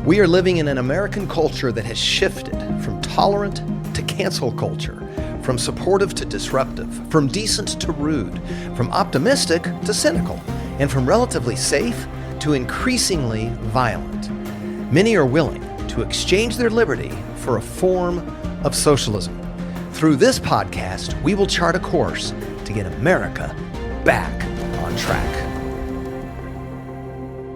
We are living in an American culture that has shifted from tolerant to cancel culture, from supportive to disruptive, from decent to rude, from optimistic to cynical, and from relatively safe to increasingly violent. Many are willing to exchange their liberty for a form of socialism. Through this podcast, we will chart a course to get America back on track.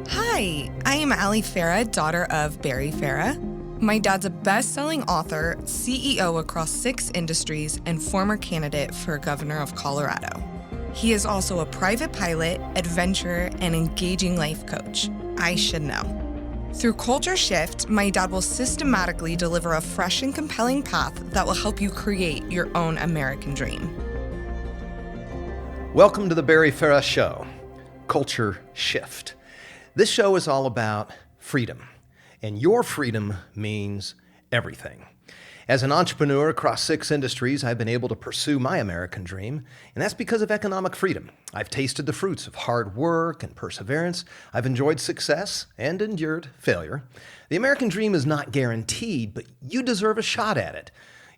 Hi, I am Ali Farah, daughter of Barry Farah. My dad's a best-selling author, CEO across 6 industries, and former candidate for governor of Colorado. He is also a private pilot, adventurer, and engaging life coach. I should know. Through Culture Shift, my dad will systematically deliver a fresh and compelling path that will help you create your own American dream. Welcome to the Barry Farah Show, Culture Shift. This show is all about freedom, and your freedom means everything. As an entrepreneur across 6 industries, I've been able to pursue my American dream, and that's because of economic freedom. I've tasted the fruits of hard work and perseverance. I've enjoyed success and endured failure. The American dream is not guaranteed, but you deserve a shot at it.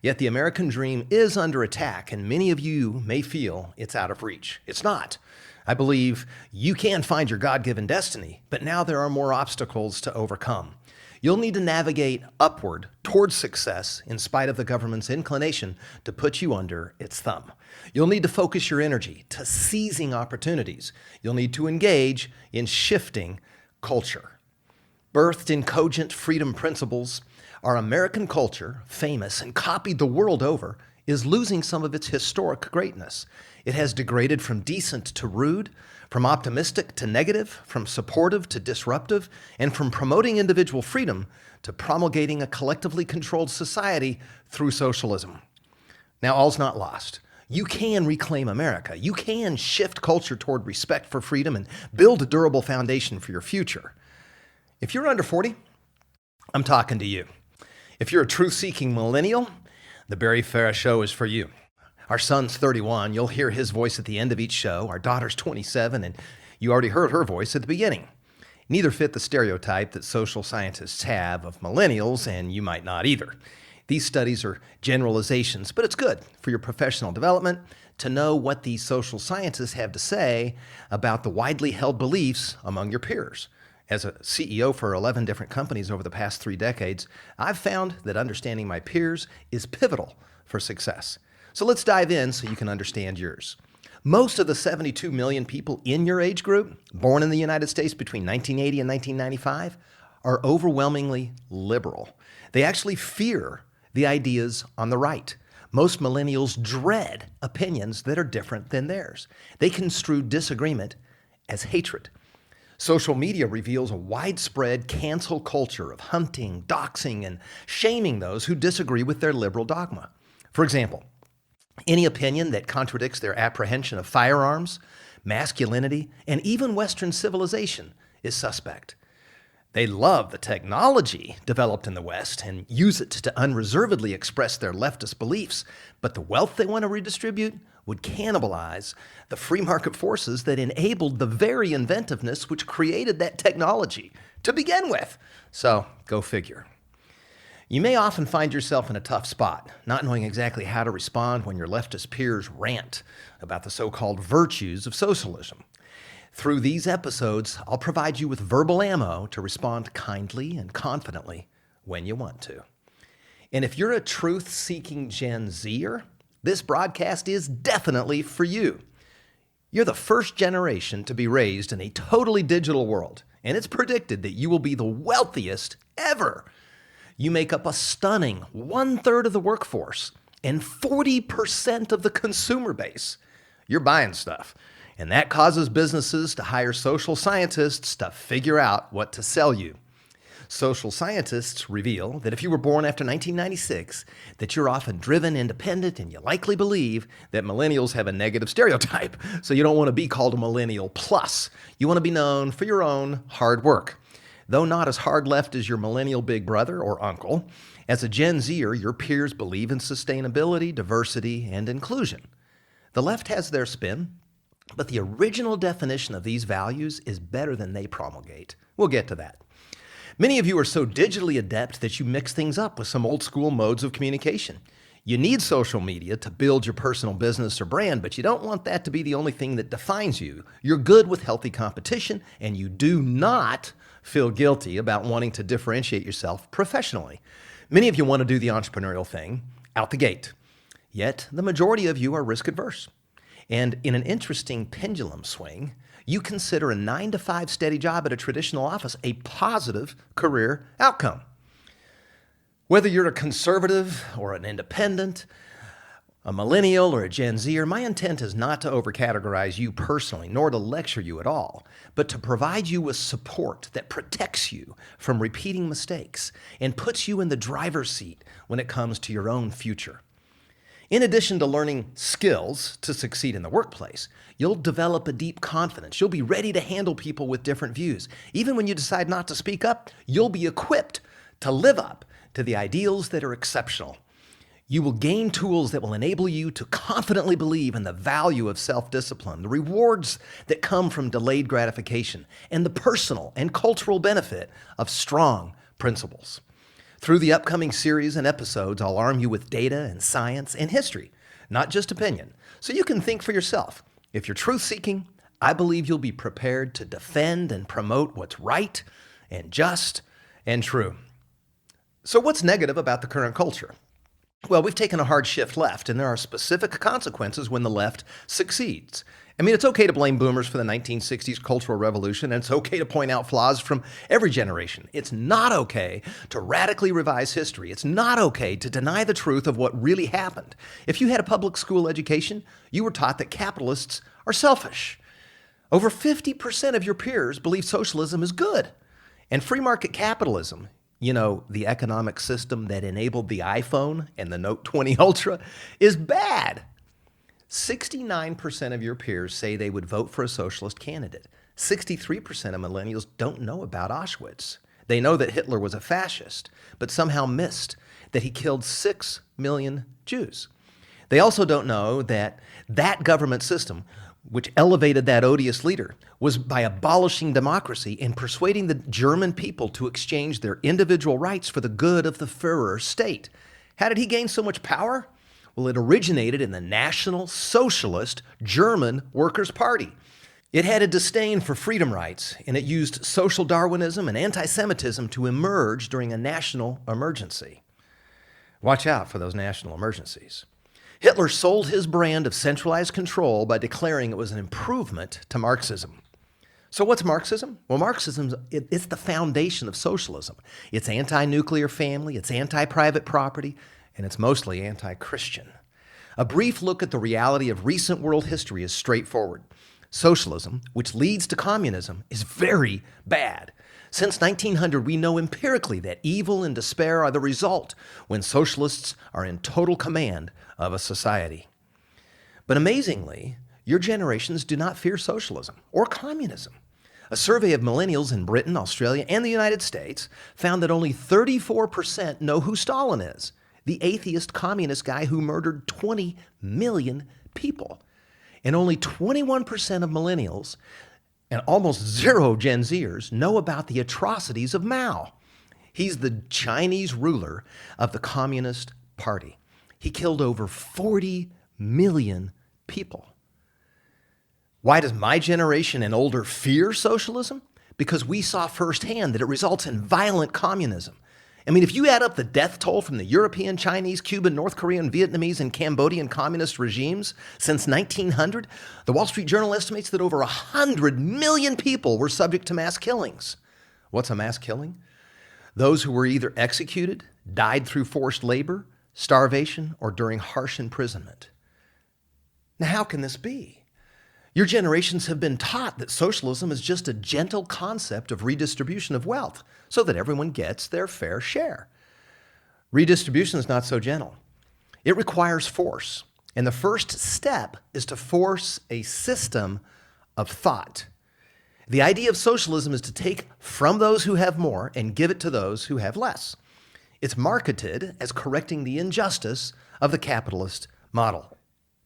Yet the American dream is under attack, and many of you may feel it's out of reach. It's not. I believe you can find your God-given destiny, but now there are more obstacles to overcome. You'll need to navigate upward towards success in spite of the government's inclination to put you under its thumb. You'll need to focus your energy to seizing opportunities. You'll need to engage in shifting culture. Birthed in cogent freedom principles, our American culture, famous and copied the world over, is losing some of its historic greatness. It has degraded from decent to rude, from optimistic to negative, from supportive to disruptive, and from promoting individual freedom to promulgating a collectively controlled society through socialism. Now, all's not lost. You can reclaim America. You can shift culture toward respect for freedom and build a durable foundation for your future. If you're under 40, I'm talking to you. If you're a truth-seeking millennial, the Barry Farah Show is for you. Our son's 31. You'll hear his voice at the end of each show. Our daughter's 27, and you already heard her voice at the beginning. Neither fit the stereotype that social scientists have of millennials, and you might not either. These studies are generalizations, but it's good for your professional development to know what these social scientists have to say about the widely held beliefs among your peers. As a CEO for 11 different companies over the past 3 decades, I've found that understanding my peers is pivotal for success. So let's dive in so you can understand yours. Most of the 72 million people in your age group, born in the United States between 1980 and 1995, are overwhelmingly liberal. They actually fear the ideas on the right. Most millennials dread opinions that are different than theirs. They construe disagreement as hatred. Social media reveals a widespread cancel culture of hunting, doxing, and shaming those who disagree with their liberal dogma. For example, any opinion that contradicts their apprehension of firearms, masculinity, and even Western civilization is suspect. They love the technology developed in the West and use it to unreservedly express their leftist beliefs, but the wealth they want to redistribute would cannibalize the free market forces that enabled the very inventiveness which created that technology to begin with. So, go figure. You may often find yourself in a tough spot, not knowing exactly how to respond when your leftist peers rant about the so-called virtues of socialism. Through these episodes, I'll provide you with verbal ammo to respond kindly and confidently when you want to. And if you're a truth-seeking Gen Zer, this broadcast is definitely for you. You're the first generation to be raised in a totally digital world, and it's predicted that you will be the wealthiest ever. You make up a stunning 1/3 of the workforce and 40% of the consumer base. You're buying stuff, and that causes businesses to hire social scientists to figure out what to sell you. Social scientists reveal that if you were born after 1996, that you're often driven, independent, and you likely believe that millennials have a negative stereotype, so you don't want to be called a millennial plus. You want to be known for your own hard work. Though not as hard left as your millennial big brother or uncle, as a Gen Zer, your peers believe in sustainability, diversity, and inclusion. The left has their spin, but the original definition of these values is better than they promulgate. We'll get to that. Many of you are so digitally adept that you mix things up with some old school modes of communication. You need social media to build your personal business or brand, but you don't want that to be the only thing that defines you. You're good with healthy competition, and you do not feel guilty about wanting to differentiate yourself professionally. Many of you want to do the entrepreneurial thing out the gate, yet the majority of you are risk adverse. And in an interesting pendulum swing, you consider a 9-to-5 steady job at a traditional office a positive career outcome. Whether you're a conservative or an independent, a millennial or a Gen Zer, my intent is not to overcategorize you personally, nor to lecture you at all, but to provide you with support that protects you from repeating mistakes and puts you in the driver's seat when it comes to your own future. In addition to learning skills to succeed in the workplace, you'll develop a deep confidence. You'll be ready to handle people with different views. Even when you decide not to speak up, you'll be equipped to live up to the ideals that are exceptional. You will gain tools that will enable you to confidently believe in the value of self-discipline, the rewards that come from delayed gratification, and the personal and cultural benefit of strong principles. Through the upcoming series and episodes, I'll arm you with data and science and history, not just opinion, so you can think for yourself. If you're truth-seeking, I believe you'll be prepared to defend and promote what's right and just and true. So what's negative about the current culture? Well, we've taken a hard shift left, and there are specific consequences when the left succeeds. I mean, it's okay to blame boomers for the 1960s Cultural Revolution, and it's okay to point out flaws from every generation. It's not okay to radically revise history. It's not okay to deny the truth of what really happened. If you had a public school education, you were taught that capitalists are selfish. Over 50% of your peers believe socialism is good, and free market capitalism, the economic system that enabled the iPhone and the Note 20 Ultra, is bad. 69% of your peers say they would vote for a socialist candidate. 63% of millennials don't know about Auschwitz. They know that Hitler was a fascist, but somehow missed that he killed 6 million Jews. They also don't know that that government system, which elevated that odious leader, was by abolishing democracy and persuading the German people to exchange their individual rights for the good of the Führer state. How did he gain so much power? Well, it originated in the National Socialist German Workers' Party. It had a disdain for freedom rights, and it used social Darwinism and anti-Semitism to emerge during a national emergency. Watch out for those national emergencies. Hitler sold his brand of centralized control by declaring it was an improvement to Marxism. So what's Marxism? Well, Marxism it's the foundation of socialism. It's anti-nuclear family, it's anti-private property, and it's mostly anti-Christian. A brief look at the reality of recent world history is straightforward. Socialism, which leads to communism, is very bad. Since 1900, we know empirically that evil and despair are the result when socialists are in total command of a society. But amazingly, your generations do not fear socialism or communism. A survey of millennials in Britain, Australia, and the United States found that only 34% know who Stalin is, the atheist communist guy who murdered 20 million people. And only 21% of millennials and almost zero Gen Zers know about the atrocities of Mao. He's the Chinese ruler of the Communist Party. He killed over 40 million people. Why does my generation and older fear socialism? Because we saw firsthand that it results in violent communism. I mean, if you add up the death toll from the European, Chinese, Cuban, North Korean, Vietnamese, and Cambodian communist regimes since 1900, the Wall Street Journal estimates that over 100 million people were subject to mass killings. What's a mass killing? Those who were either executed, died through forced labor, starvation, or during harsh imprisonment. Now, how can this be? Your generations have been taught that socialism is just a gentle concept of redistribution of wealth so that everyone gets their fair share. Redistribution is not so gentle. It requires force. And the first step is to force a system of thought. The idea of socialism is to take from those who have more and give it to those who have less. It's marketed as correcting the injustice of the capitalist model.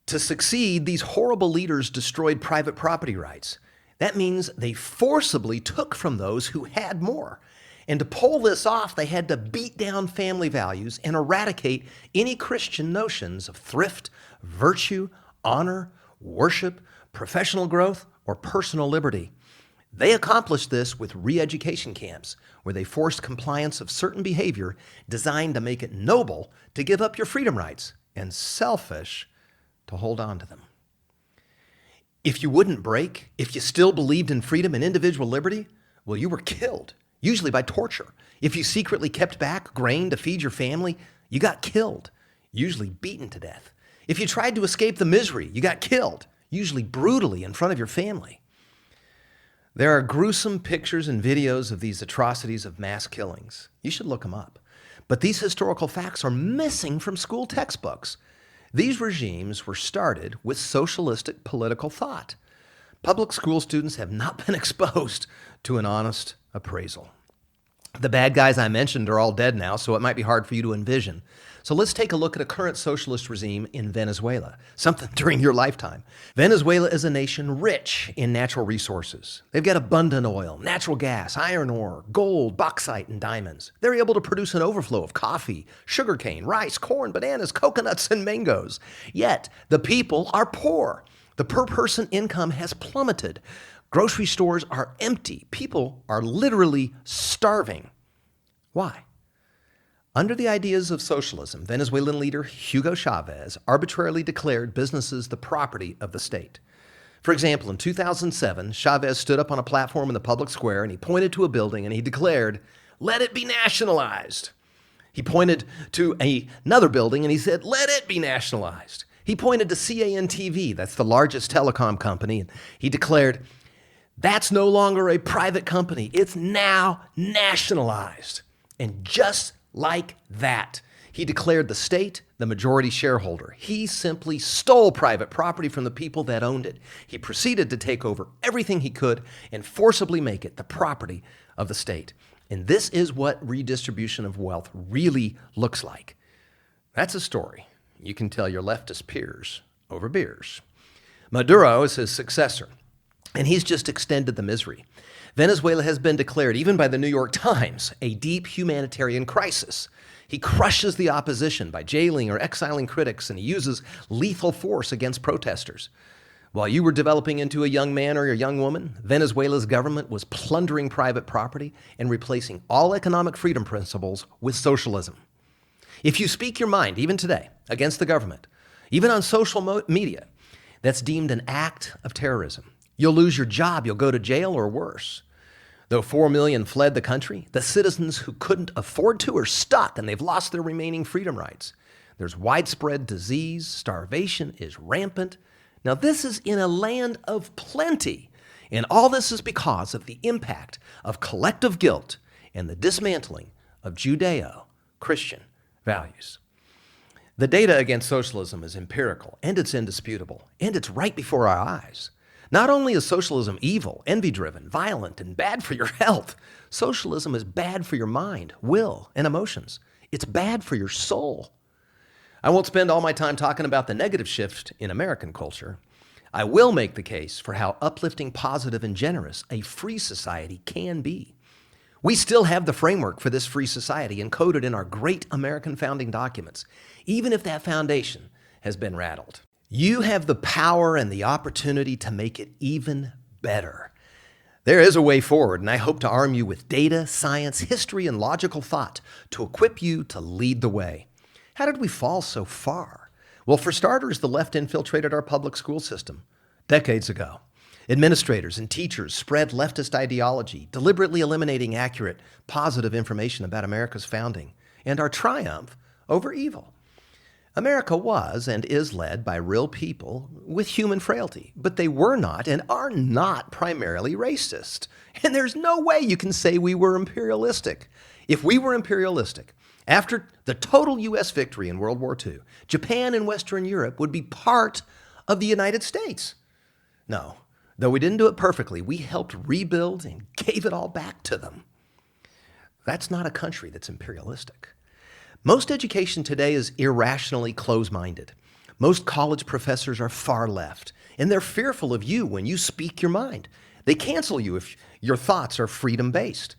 To succeed, these horrible leaders destroyed private property rights. That means they forcibly took from those who had more. And to pull this off, they had to beat down family values and eradicate any Christian notions of thrift, virtue, honor, worship, professional growth, or personal liberty. They accomplished this with re-education camps, where they forced compliance of certain behavior designed to make it noble to give up your freedom rights and selfish to hold on to them. If you wouldn't break, if you still believed in freedom and individual liberty, well, you were killed, usually by torture. If you secretly kept back grain to feed your family, you got killed, usually beaten to death. If you tried to escape the misery, you got killed, usually brutally in front of your family. There are gruesome pictures and videos of these atrocities of mass killings. You should look them up. But these historical facts are missing from school textbooks. These regimes were started with socialistic political thought. Public school students have not been exposed to an honest appraisal. The bad guys I mentioned are all dead now, so it might be hard for you to envision. So let's take a look at a current socialist regime in Venezuela, something during your lifetime. Venezuela is a nation rich in natural resources. They've got abundant oil, natural gas, iron ore, gold, bauxite, and diamonds. They're able to produce an overflow of coffee, sugarcane, rice, corn, bananas, coconuts, and mangoes. Yet, the people are poor. The per-person income has plummeted. Grocery stores are empty. People are literally starving. Why? Under the ideas of socialism, Venezuelan leader Hugo Chavez arbitrarily declared businesses the property of the state. For example, in 2007, Chavez stood up on a platform in the public square and he pointed to a building and he declared, "Let it be nationalized." He pointed to another building and he said, "Let it be nationalized." He pointed to CAN-TV, that's the largest telecom company, and he declared, "That's no longer a private company. It's now nationalized." And just like that, he declared the state the majority shareholder. He simply stole private property from the people that owned it. He proceeded to take over everything he could and forcibly make it the property of the state. And this is what redistribution of wealth really looks like. That's a story you can tell your leftist peers over beers. Maduro is his successor, and he's just extended the misery. Venezuela has been declared, even by the New York Times, a deep humanitarian crisis. He crushes the opposition by jailing or exiling critics, and he uses lethal force against protesters. While you were developing into a young man or a young woman, Venezuela's government was plundering private property and replacing all economic freedom principles with socialism. If you speak your mind, even today, against the government, even on social media, that's deemed an act of terrorism. You'll lose your job, you'll go to jail, or worse. Though 4 million fled the country, the citizens who couldn't afford to are stuck and they've lost their remaining freedom rights. There's widespread disease, starvation is rampant. Now, this is in a land of plenty, and all this is because of the impact of collective guilt and the dismantling of Judeo-Christian values. The data against socialism is empirical, and it's indisputable, and it's right before our eyes. Not only is socialism evil, envy-driven, violent, and bad for your health, socialism is bad for your mind, will, and emotions. It's bad for your soul. I won't spend all my time talking about the negative shift in American culture. I will make the case for how uplifting, positive, and generous a free society can be. We still have the framework for this free society encoded in our great American founding documents, even if that foundation has been rattled. You have the power and the opportunity to make it even better. There is a way forward, and I hope to arm you with data, science, history, and logical thought to equip you to lead the way. How did we fall so far? Well, for starters, the left infiltrated our public school system decades ago. Administrators and teachers spread leftist ideology, deliberately eliminating accurate, positive information about America's founding and our triumph over evil. America was and is led by real people with human frailty, but they were not and are not primarily racist. And there's no way you can say we were imperialistic. If we were imperialistic, after the total U.S. victory in World War II, Japan and Western Europe would be part of the United States. No, though we didn't do it perfectly, we helped rebuild and gave it all back to them. That's not a country that's imperialistic. Most education today is irrationally close-minded. Most college professors are far left, and they're fearful of you when you speak your mind. They cancel you if your thoughts are freedom-based.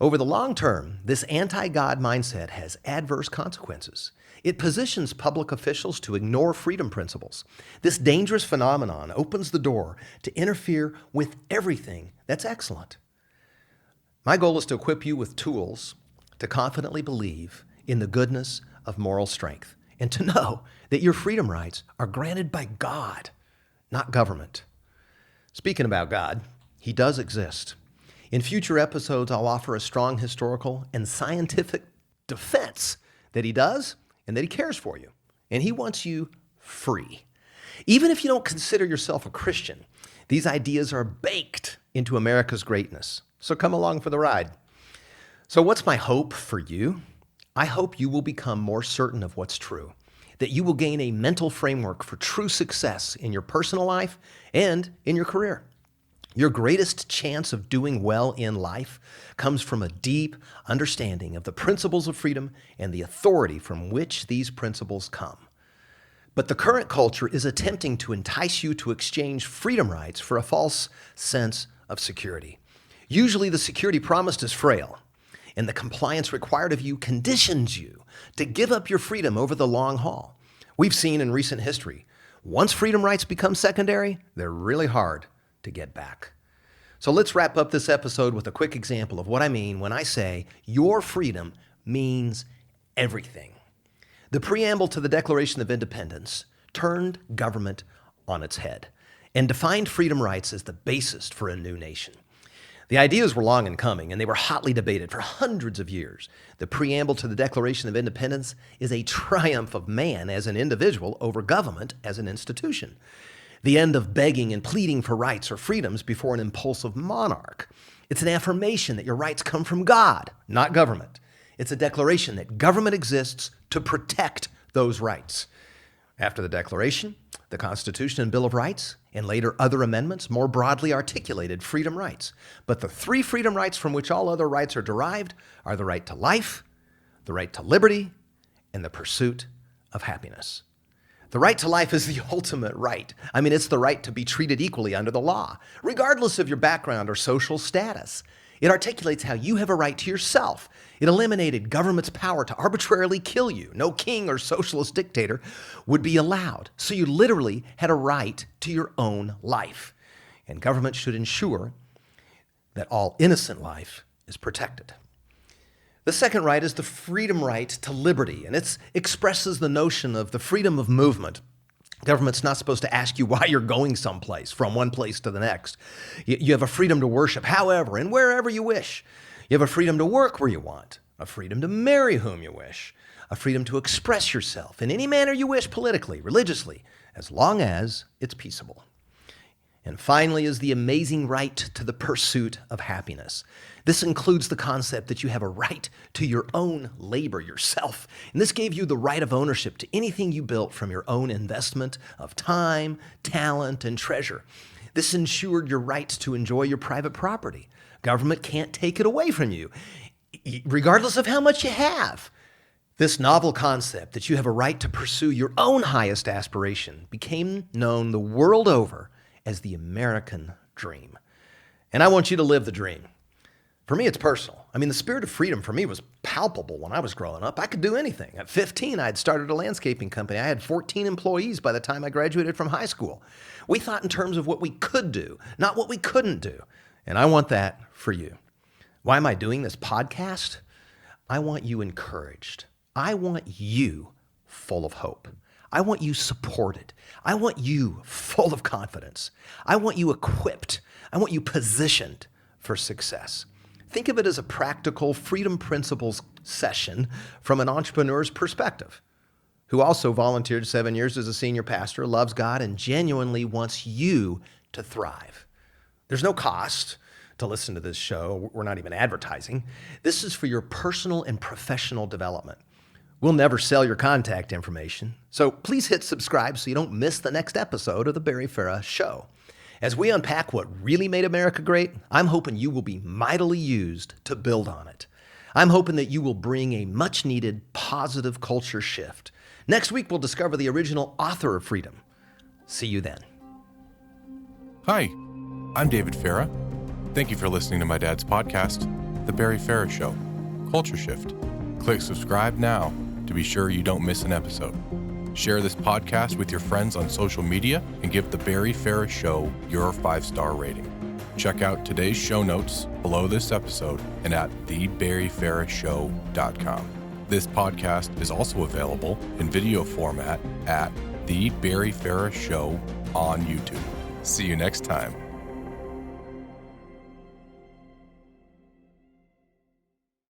Over the long term, this anti-God mindset has adverse consequences. It positions public officials to ignore freedom principles. This dangerous phenomenon opens the door to interfere with everything that's excellent. My goal is to equip you with tools to confidently believe in the goodness of moral strength and to know that your freedom rights are granted by God, not government. Speaking about God, He does exist. In future episodes, I'll offer a strong historical and scientific defense that He does and that He cares for you. And He wants you free. Even if you don't consider yourself a Christian, these ideas are baked into America's greatness. So come along for the ride. So what's my hope for you? I hope you will become more certain of what's true, that you will gain a mental framework for true success in your personal life and in your career. Your greatest chance of doing well in life comes from a deep understanding of the principles of freedom and the authority from which these principles come. But the current culture is attempting to entice you to exchange freedom rights for a false sense of security. Usually the security promised is frail, and the compliance required of you conditions you to give up your freedom over the long haul. We've seen in recent history, once freedom rights become secondary, they're really hard to get back. So let's wrap up this episode with a quick example of what I mean when I say your freedom means everything. The preamble to the Declaration of Independence turned government on its head and defined freedom rights as the basis for a new nation. The ideas were long in coming, and they were hotly debated for hundreds of years. The preamble to the Declaration of Independence is a triumph of man as an individual over government as an institution. The end of begging and pleading for rights or freedoms before an impulsive monarch. It's an affirmation that your rights come from God, not government. It's a declaration that government exists to protect those rights. After the Declaration, the Constitution and Bill of Rights, and later other amendments more broadly articulated freedom rights. But the three freedom rights from which all other rights are derived are the right to life, the right to liberty, and the pursuit of happiness. The right to life is the ultimate right. I mean, it's the right to be treated equally under the law, regardless of your background or social status. It articulates how you have a right to yourself. It eliminated government's power to arbitrarily kill you. No king or socialist dictator would be allowed. So you literally had a right to your own life. And government should ensure that all innocent life is protected. The second right is the freedom right to liberty, and it expresses the notion of the freedom of movement. Government's not supposed to ask you why you're going someplace, from one place to the next. You have a freedom to worship however and wherever you wish. You have a freedom to work where you want, a freedom to marry whom you wish, a freedom to express yourself in any manner you wish politically, religiously, as long as it's peaceable. And finally is the amazing right to the pursuit of happiness. This includes the concept that you have a right to your own labor yourself. And this gave you the right of ownership to anything you built from your own investment of time, talent, and treasure. This ensured your right to enjoy your private property. Government can't take it away from you, regardless of how much you have. This novel concept that you have a right to pursue your own highest aspiration became known the world over as the American dream. And I want you to live the dream. For me, it's personal. I mean, the spirit of freedom for me was palpable when I was growing up. I could do anything. At 15, I had started a landscaping company. I had 14 employees by the time I graduated from high school. We thought in terms of what we could do, not what we couldn't do. And I want that for you. Why am I doing this podcast? I want you encouraged. I want you full of hope. I want you supported. I want you full of confidence. I want you equipped. I want you positioned for success. Think of it as a practical freedom principles session from an entrepreneur's perspective, who also volunteered 7 years as a senior pastor, loves God, and genuinely wants you to thrive. There's no cost to listen to this show. We're not even advertising. This is for your personal and professional development. We'll never sell your contact information, so please hit subscribe so you don't miss the next episode of The Barry Farah Show. As we unpack what really made America great, I'm hoping you will be mightily used to build on it. I'm hoping that you will bring a much-needed positive culture shift. Next week, we'll discover the original author of freedom. See you then. Hi, I'm David Farah. Thank you for listening to my dad's podcast. The Barry Farah Show, Culture Shift. Click subscribe now to be sure you don't miss an episode. Share this podcast with your friends on social media and give The Barry Farah Show your 5-star rating. Check out today's show notes below this episode and at thebarryfarahshow.com. This podcast is also available in video format at The Barry Farah Show on YouTube. See you next time.